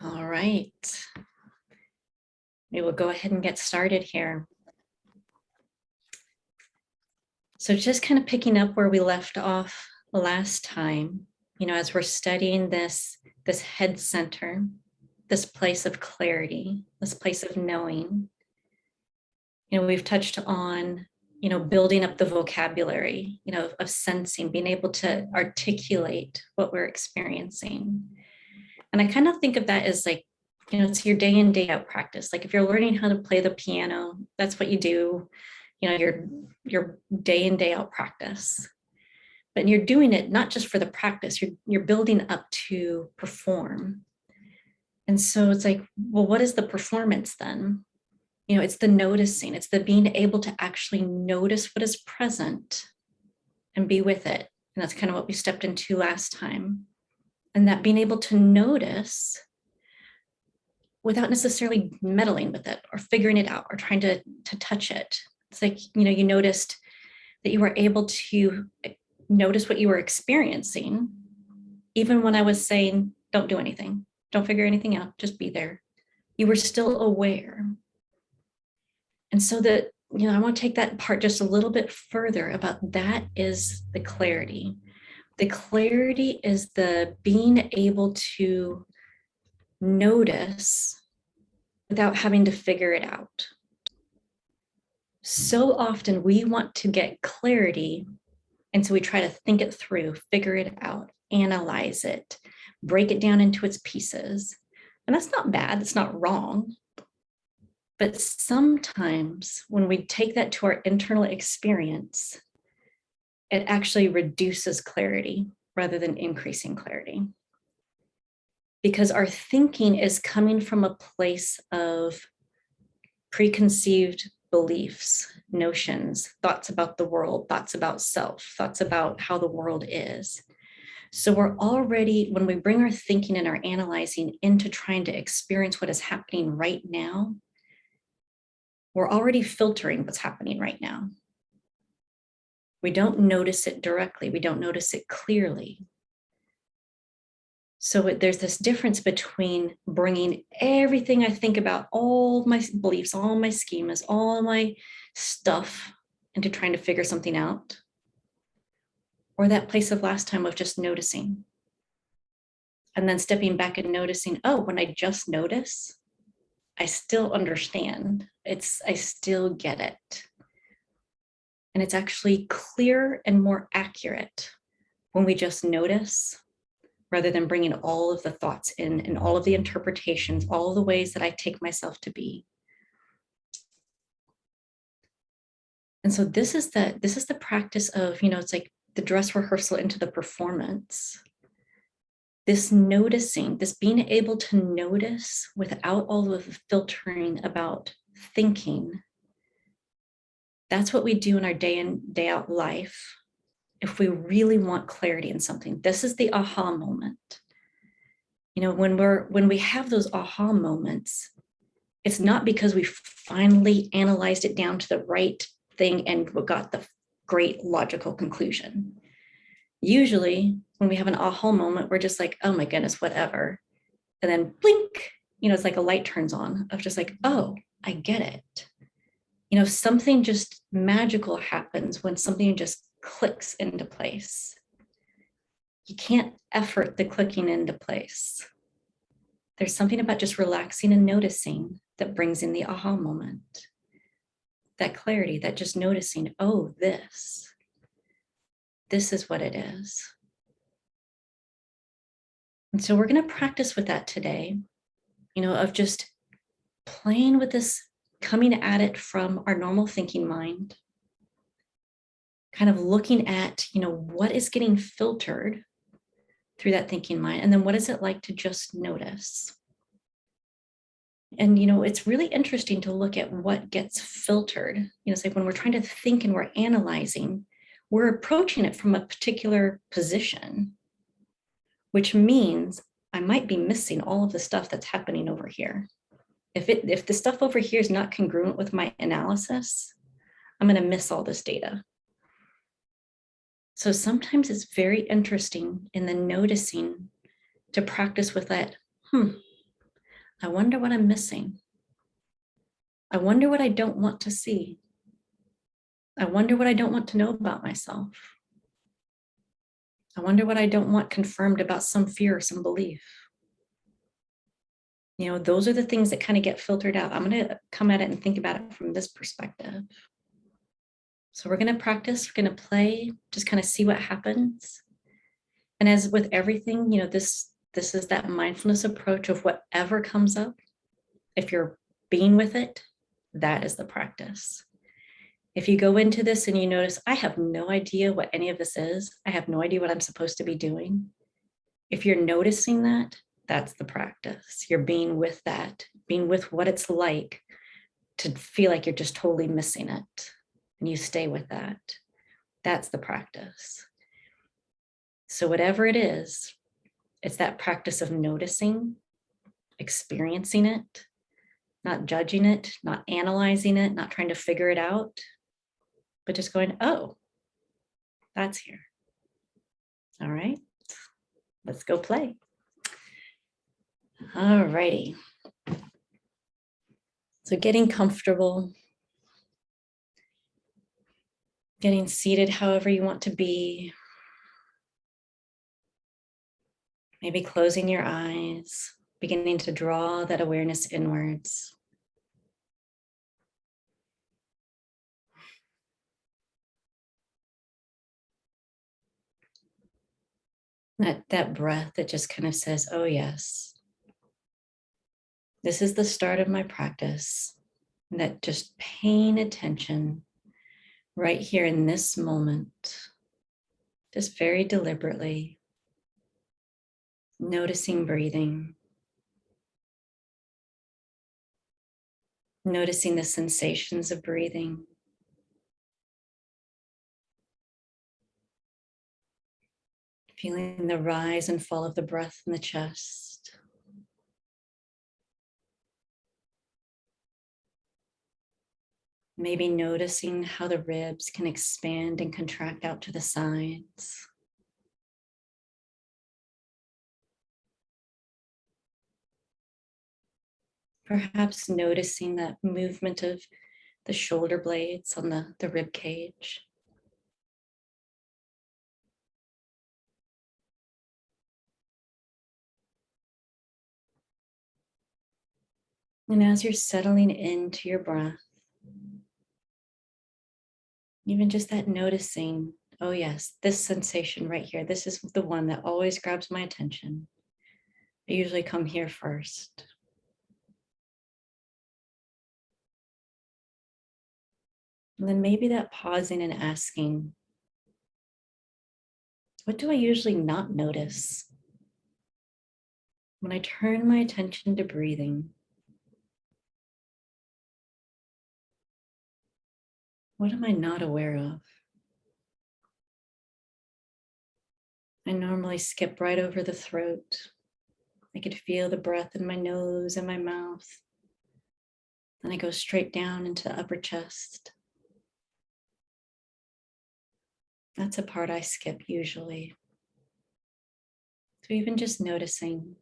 All right. We will go ahead and get started here. So just kind of picking up where we left off last time, as we're studying this head center, this place of clarity, this place of knowing, we've touched on, building up the vocabulary, of sensing, being able to articulate what we're experiencing. And I kind of think of that as like, it's your day in, day out practice. Like if you're learning how to play the piano, that's what you do, your day in, day out practice. But you're doing it not just for the practice, you're building up to perform. And so it's like, well, what is the performance then? It's the noticing, it's the being able to actually notice what is present and be with it. And that's kind of what we stepped into last time. And that being able to notice without necessarily meddling with it or figuring it out or trying to touch it. It's like, you noticed that you were able to notice what you were experiencing, even when I was saying, don't do anything, don't figure anything out, just be there. You were still aware. And so that, I want to take that part just a little bit further about that is the clarity. The clarity is the being able to notice without having to figure it out. So often we want to get clarity, and so we try to think it through, figure it out, analyze it, break it down into its pieces. And that's not bad, it's not wrong. But sometimes when we take that to our internal experience, it actually reduces clarity rather than increasing clarity. Because our thinking is coming from a place of preconceived beliefs, notions, thoughts about the world, thoughts about self, thoughts about how the world is. So we're already, when we bring our thinking and our analyzing into trying to experience what is happening right now, we're already filtering what's happening right now. We don't notice it directly. We don't notice it clearly. So there's this difference between bringing everything I think about, all my beliefs, all my schemas, all my stuff into trying to figure something out, or that place of last time of just noticing. And then stepping back and noticing, oh, when I just notice, I still understand. I still get it. And it's actually clearer and more accurate when we just notice, rather than bringing all of the thoughts in and all of the interpretations, all of the ways that I take myself to be. And so this is the practice of, it's like the dress rehearsal into the performance. This noticing, this being able to notice without all of the filtering about thinking. That's what we do in our day in, day out life. If we really want clarity in something, this is the aha moment. When we have those aha moments, it's not because we finally analyzed it down to the right thing and got the great logical conclusion. Usually when we have an aha moment, we're just like, oh my goodness, whatever. And then blink, it's like a light turns on of just like, oh, I get it. Something just magical happens when something just clicks into place. You can't effort the clicking into place. There's something about just relaxing and noticing that brings in the aha moment. That clarity, that just noticing, oh, this is what it is. And so we're going to practice with that today, of just playing with this, coming at it from our normal thinking mind, kind of looking at, what is getting filtered through that thinking mind, and then what is it like to just notice? And, it's really interesting to look at what gets filtered. It's like when we're trying to think and we're analyzing, we're approaching it from a particular position, which means I might be missing all of the stuff that's happening over here. If the stuff over here is not congruent with my analysis, I'm going to miss all this data. So sometimes it's very interesting in the noticing to practice with that, I wonder what I'm missing. I wonder what I don't want to see. I wonder what I don't want to know about myself. I wonder what I don't want confirmed about some fear or some belief. Those are the things that kind of get filtered out. I'm going to come at it and think about it from this perspective. So we're going to practice, we're going to play, just kind of see what happens. And as with everything, this is that mindfulness approach of whatever comes up. If you're being with it, that is the practice. If you go into this and you notice, I have no idea what any of this is, I have no idea what I'm supposed to be doing. If you're noticing that, that's the practice. You're being with that, being with what it's like to feel like you're just totally missing it. And you stay with that. That's the practice. So whatever it is, it's that practice of noticing, experiencing it, not judging it, not analyzing it, not trying to figure it out, but just going, oh, that's here. All right, let's go play. All righty. So getting comfortable, getting seated however you want to be, maybe closing your eyes, beginning to draw that awareness inwards. That breath that just kind of says, oh yes, this is the start of my practice. And that just paying attention right here in this moment, just very deliberately, noticing breathing, noticing the sensations of breathing, feeling the rise and fall of the breath in the chest. Maybe noticing how the ribs can expand and contract out to the sides. Perhaps noticing that movement of the shoulder blades on the rib cage. And as you're settling into your breath, even just that noticing, oh yes, this sensation right here, this is the one that always grabs my attention. I usually come here first. And then maybe that pausing and asking, what do I usually not notice? When I turn my attention to breathing, what am I not aware of? I normally skip right over the throat. I could feel the breath in my nose and my mouth. Then I go straight down into the upper chest. That's a part I skip usually. So even just noticing,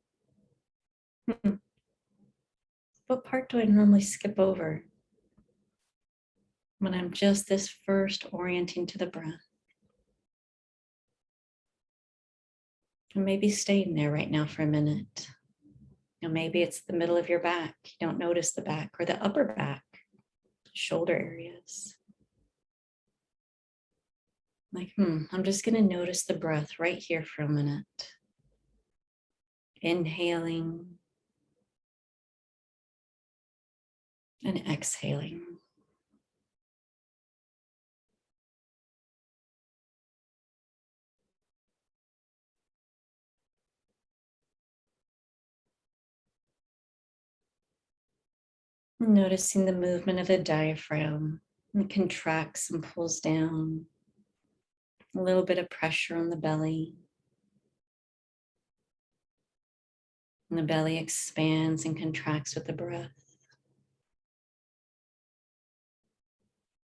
what part do I normally skip over when I'm just this first orienting to the breath? And maybe staying there right now for a minute. Maybe it's the middle of your back. You don't notice the back, or the upper back, shoulder areas. Like, I'm just going to notice the breath right here for a minute. Inhaling and exhaling. Noticing the movement of the diaphragm. It contracts and pulls down. A little bit of pressure on the belly. And the belly expands and contracts with the breath.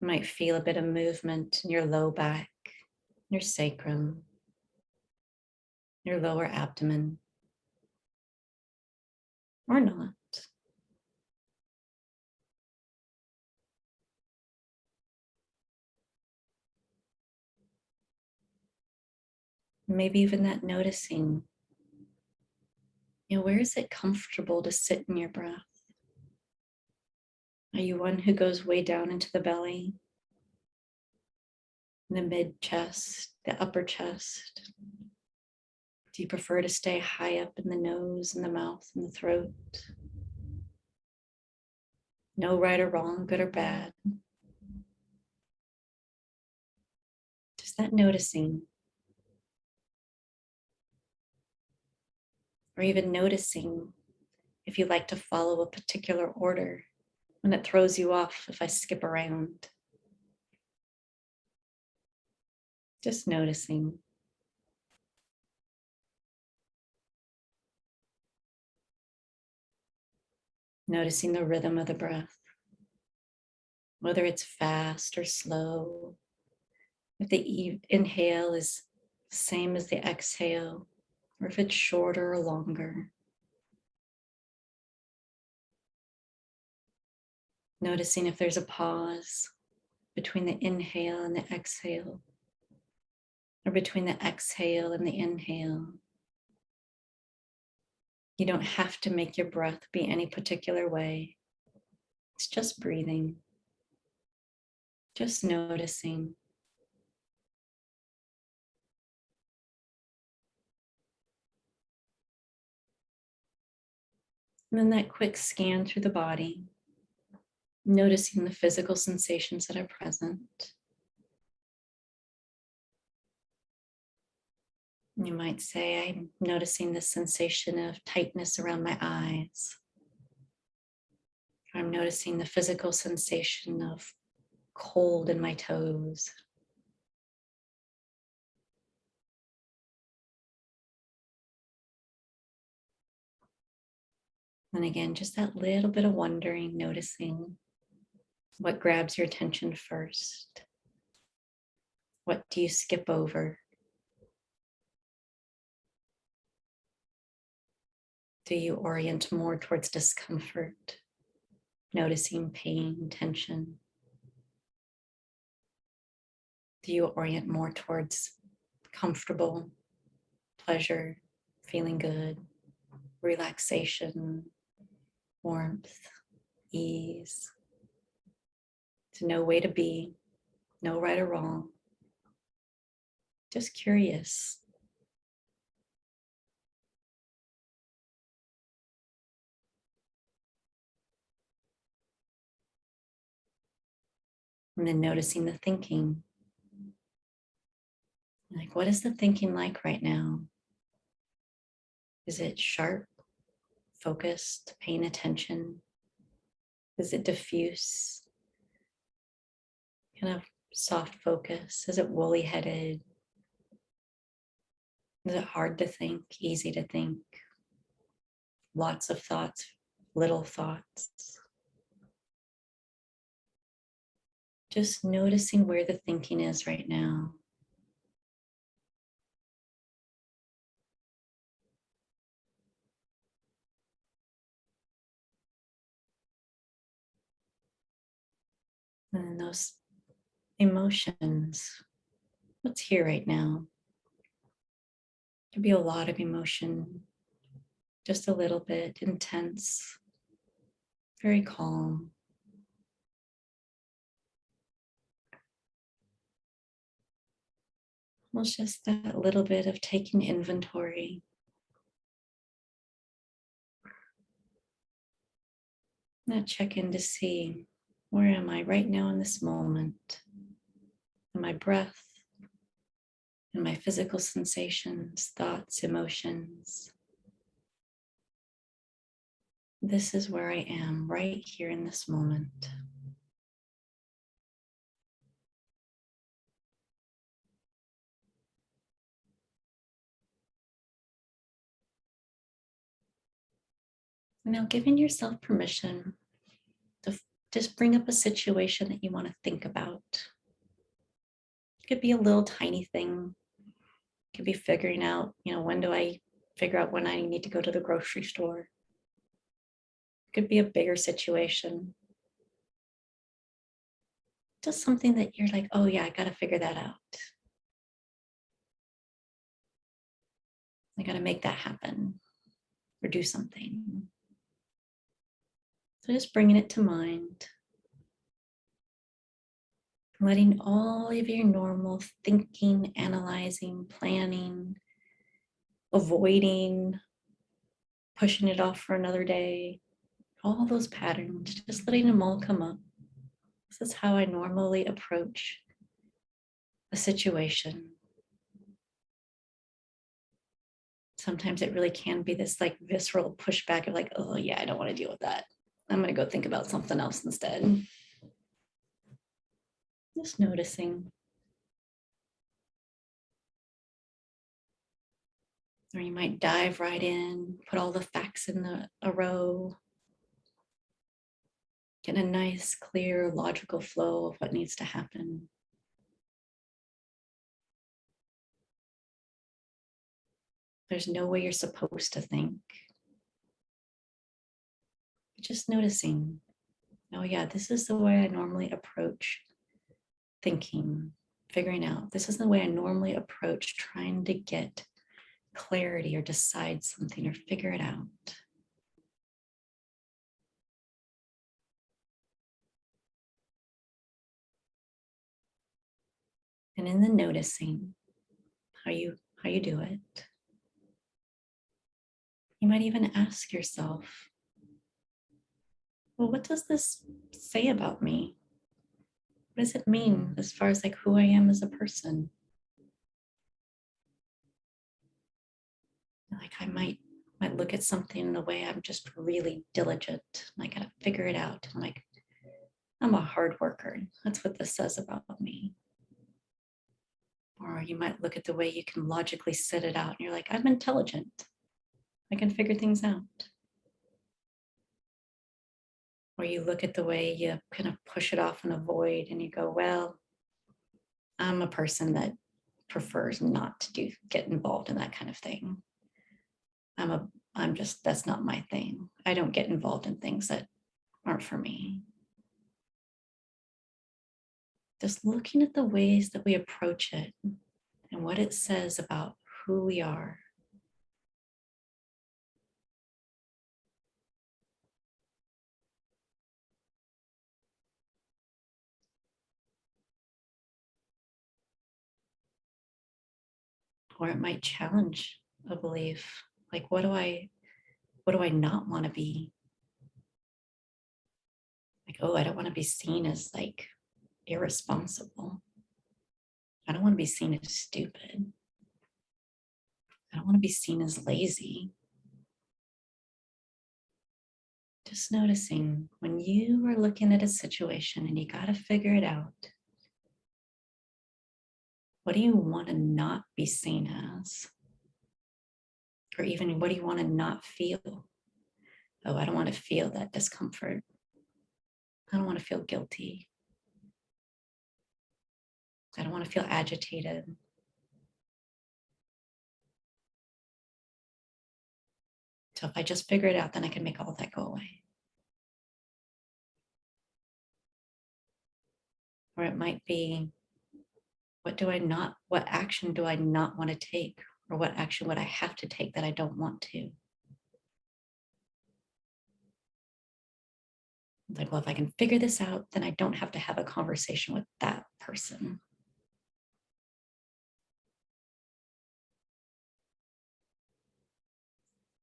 You might feel a bit of movement in your low back, your sacrum, your lower abdomen, or not. Maybe even that noticing, where is it comfortable to sit in your breath? Are you one who goes way down into the belly, the mid chest, the upper chest? Do you prefer to stay high up in the nose and the mouth and the throat? No right or wrong, good or bad. Just that noticing. Or even noticing if you like to follow a particular order when it throws you off if I skip around. Just noticing. Noticing the rhythm of the breath, whether it's fast or slow, if the inhale is the same as the exhale, or if it's shorter or longer. Noticing if there's a pause between the inhale and the exhale, or between the exhale and the inhale. You don't have to make your breath be any particular way. It's just breathing, just noticing. And then that quick scan through the body, noticing the physical sensations that are present. You might say, I'm noticing the sensation of tightness around my eyes. I'm noticing the physical sensation of cold in my toes. And again, just that little bit of wondering, noticing what grabs your attention first. What do you skip over? Do you orient more towards discomfort, noticing pain, tension? Do you orient more towards comfortable, pleasure, feeling good, relaxation, warmth, ease? To no way to be, no right or wrong, just curious. And then noticing the thinking. Like, what is the thinking like right now? Is it sharp, focused, paying attention? Is it diffuse, kind of soft focus? Is it woolly headed? Is it hard to think, easy to think? Lots of thoughts, little thoughts. Just noticing where the thinking is right now. And then those emotions. What's here right now? Could be a lot of emotion, just a little bit intense, very calm. Almost just that little bit of taking inventory. Now check in to see, where am I right now in this moment? In my breath, in my physical sensations, thoughts, emotions. This is where I am right here in this moment. Now giving yourself permission to just bring up a situation that you want to think about. It could be a little tiny thing. It could be figuring out, when do I figure out when I need to go to the grocery store? It could be a bigger situation. Just something that you're like, oh yeah, I got to figure that out. I got to make that happen or do something. So just bringing it to mind, letting all of your normal thinking, analyzing, planning, avoiding, pushing it off for another day, all those patterns, just letting them all come up. This is how I normally approach a situation. Sometimes it really can be this like visceral pushback of like, oh yeah, I don't want to deal with that. I'm going to go think about something else instead. Just noticing. Or you might dive right in, put all the facts in a row, get a nice, clear, logical flow of what needs to happen. There's no way you're supposed to think. Just noticing, oh yeah, this is the way I normally approach thinking, figuring out. This is the way I normally approach trying to get clarity or decide something or figure it out. And in the noticing how you do it, you might even ask yourself, well, what does this say about me? What does it mean as far as like who I am as a person? Like I might look at something in the way I'm just really diligent. I gotta figure it out. I'm like, I'm a hard worker. That's what this says about me. Or you might look at the way you can logically set it out and you're like, I'm intelligent. I can figure things out. Or you look at the way you kind of push it off and avoid and you go, well, I'm a person that prefers not to get involved in that kind of thing. I'm just, that's not my thing. I don't get involved in things that aren't for me. Just looking at the ways that we approach it and what it says about who we are. Or it might challenge a belief. Like, what do I not want to be? Like, oh, I don't want to be seen as like irresponsible. I don't want to be seen as stupid. I don't want to be seen as lazy. Just noticing when you are looking at a situation and you got to figure it out, what do you want to not be seen as? Or even what do you want to not feel? Oh, I don't want to feel that discomfort. I don't want to feel guilty. I don't want to feel agitated. So if I just figure it out, then I can make all that go away. Or it might be, what action do I not want to take? Or what action would I have to take that I don't want to? Like, well, if I can figure this out, then I don't have to have a conversation with that person.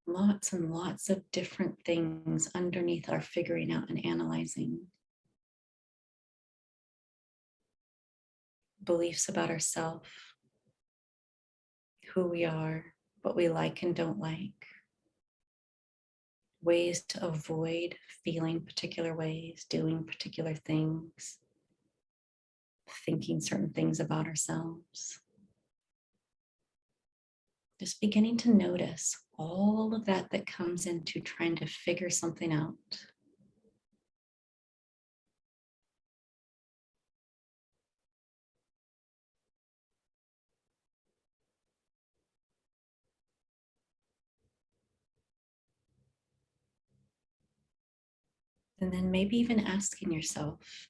Lots and lots of different things underneath our figuring out and analyzing. Beliefs about ourselves, who we are, what we like and don't like, ways to avoid feeling particular ways, doing particular things, thinking certain things about ourselves. Just beginning to notice all of that that comes into trying to figure something out. And then maybe even asking yourself,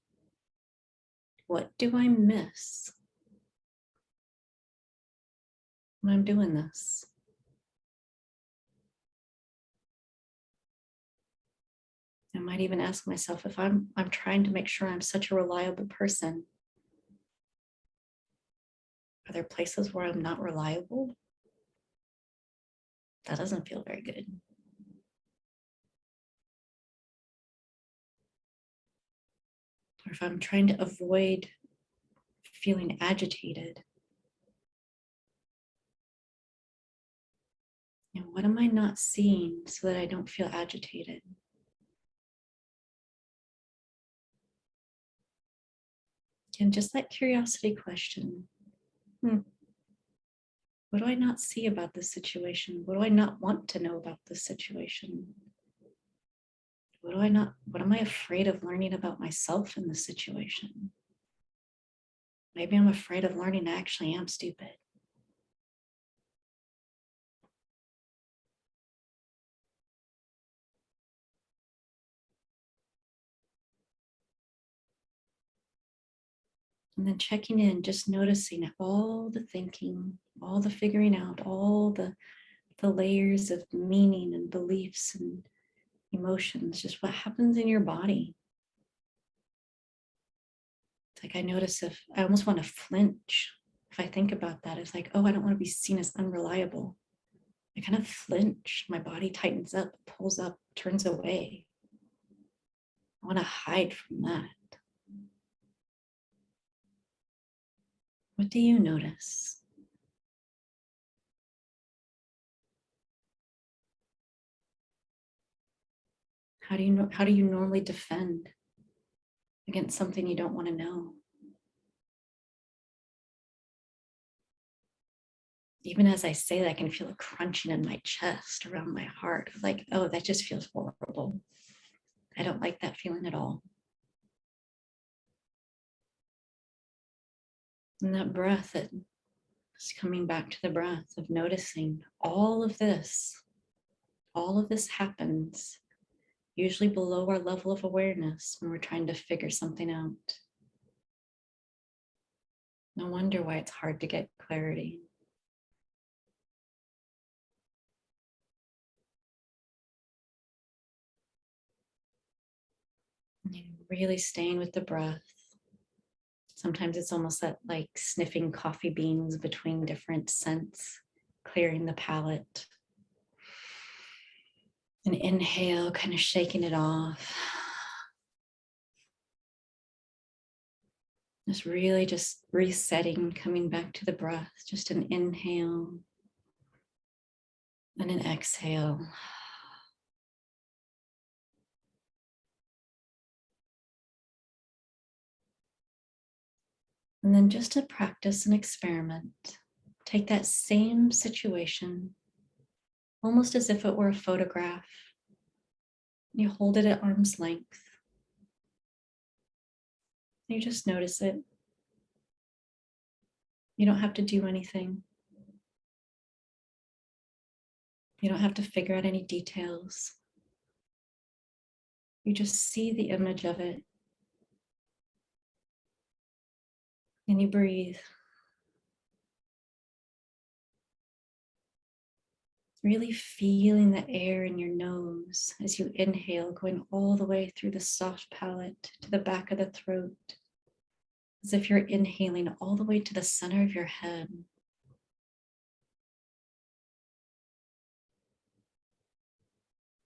what do I miss when I'm doing this? I might even ask myself if I'm trying to make sure I'm such a reliable person. Are there places where I'm not reliable? That doesn't feel very good. Or if I'm trying to avoid feeling agitated, what am I not seeing so that I don't feel agitated? And just that curiosity question. What do I not see about this situation? What do I not want to know about this situation? What am I afraid of learning about myself in this situation? Maybe I'm afraid of learning I actually am stupid. And then checking in, just noticing all the thinking, all the figuring out, all the layers of meaning and beliefs and emotions, just what happens in your body. It's like I notice if I almost want to flinch if I think about that. It's like, oh, I don't want to be seen as unreliable. I kind of flinch. My body tightens up, pulls up, turns away. I want to hide from that. What do you notice? How do you normally defend against something you don't want to know? Even as I say that, I can feel a crunching in my chest around my heart. Like, oh, that just feels horrible. I don't like that feeling at all. And that breath, it's coming back to the breath of noticing all of this happens usually below our level of awareness when we're trying to figure something out. No wonder why it's hard to get clarity. Really staying with the breath. Sometimes it's almost like sniffing coffee beans between different scents, clearing the palate. An inhale, kind of shaking it off. Just resetting, coming back to the breath. Just an inhale and an exhale. And then just to practice an experiment, take that same situation, almost as if it were a photograph. You hold it at arm's length. You just notice it. You don't have to do anything. You don't have to figure out any details. You just see the image of it. And you breathe. Really feeling the air in your nose as you inhale, going all the way through the soft palate to the back of the throat, as if you're inhaling all the way to the center of your head.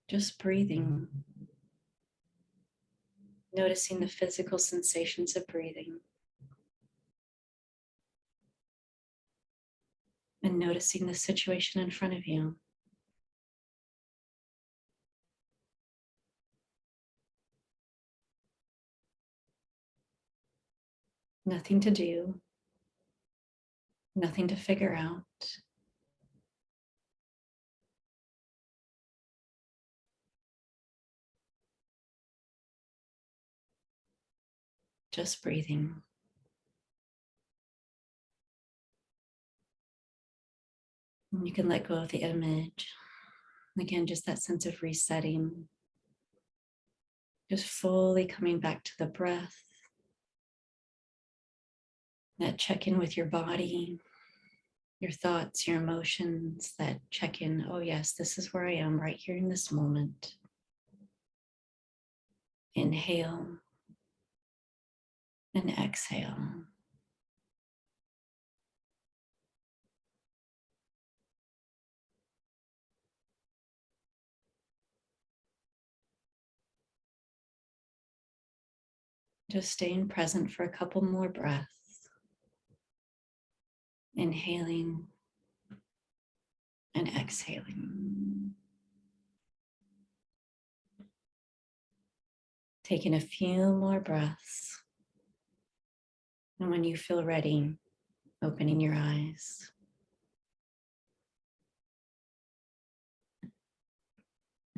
Just breathing, noticing the physical sensations of breathing, and noticing the situation in front of you. Nothing to do, nothing to figure out. Just breathing. And you can let go of the image. Again, just that sense of resetting. Just fully coming back to the breath. That check in with your body, your thoughts, your emotions, that check in. Oh, yes, this is where I am right here in this moment. Inhale and exhale. Just staying present for a couple more breaths. Inhaling and exhaling. Taking a few more breaths. And when you feel ready, opening your eyes.